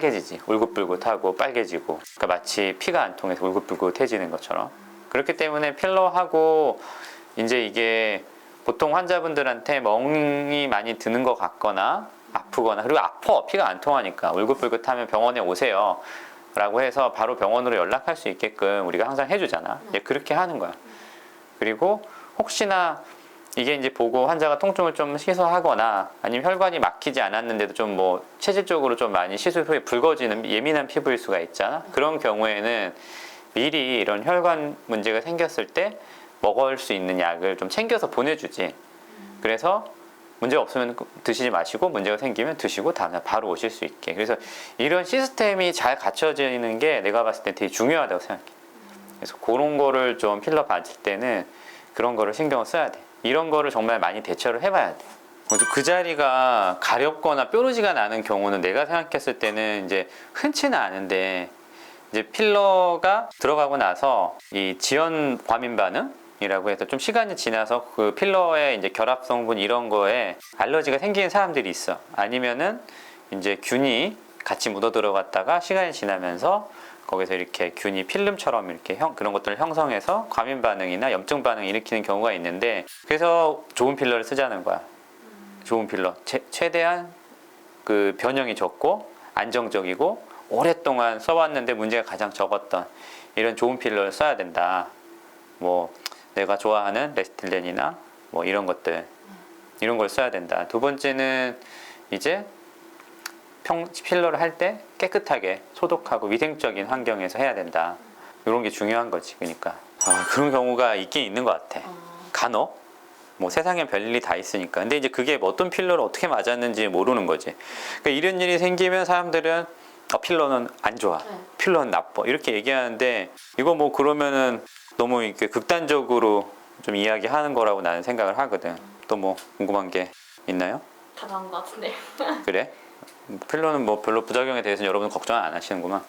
딱딱해지지. 울긋불긋하고 빨개지고. 그러니까 마치 피가 안 통해서 울긋불긋해지는 것처럼. 그렇기 때문에 필러하고 이제 이게 보통 환자분들한테 멍이 많이 드는 것 같거나 아프거나, 그리고 아파, 피가 안 통하니까 울긋불긋하면 병원에 오세요 라고 해서 바로 병원으로 연락할 수 있게끔 우리가 항상 해주잖아. 그렇게 하는 거야. 그리고 혹시나 이게 이제 보고 환자가 통증을 좀 시소하거나 아니면 혈관이 막히지 않았는데도 좀 뭐 체질적으로 좀 많이 시술 후에 붉어지는 예민한 피부일 수가 있잖아. 그런 경우에는 미리 이런 혈관 문제가 생겼을 때 먹을 수 있는 약을 좀 챙겨서 보내주지. 그래서 문제가 없으면 드시지 마시고 문제가 생기면 드시고 다음날 바로 오실 수 있게. 그래서 이런 시스템이 잘 갖춰지는 게 내가 봤을 때 되게 중요하다고 생각해. 그래서 그런 거를 좀 필러 받을 때는 그런 거를 신경을 써야 돼. 이런 거를 정말 많이 대처를 해봐야 돼. 그 자리가 가렵거나 뾰루지가 나는 경우는 내가 생각했을 때는 이제 흔치는 않은데, 이제 필러가 들어가고 나서 이 지연 과민 반응이라고 해서 좀 시간이 지나서 그 필러의 이제 결합 성분 이런 거에 알러지가 생기는 사람들이 있어. 아니면은 이제 균이 같이 묻어 들어갔다가 시간이 지나면서 거기서 이렇게 균이 필름처럼 이렇게 그런 것들을 형성해서 과민 반응이나 염증 반응을 일으키는 경우가 있는데, 그래서 좋은 필러를 쓰자는 거야. 좋은 필러. 최대한 그 변형이 적고 안정적이고 오랫동안 써왔는데 문제가 가장 적었던 이런 좋은 필러를 써야 된다. 뭐 내가 좋아하는 레스틸렌이나 뭐 이런 것들, 이런 걸 써야 된다. 두 번째는 이제 필러를 할 때 깨끗하게 소독하고 위생적인 환경에서 해야 된다. 이런 게 중요한 거지. 그러니까 그런 경우가 있긴 있는 것 같아. 간혹. 뭐 세상에 별일이 다 있으니까. 근데 이제 그게 뭐 어떤 필러를 어떻게 맞았는지 모르는 거지. 그러니까 이런 일이 생기면 사람들은 필러는 안 좋아, 필러는 나빠 이렇게 얘기하는데, 이거 뭐 그러면은 너무 이렇게 극단적으로 좀 이야기하는 거라고 나는 생각을 하거든. 또 뭐 궁금한 게 있나요? 다 나온 것 같은데. 그래? 필러는 뭐 별로 부작용에 대해서는 여러분 걱정 안 하시는구만.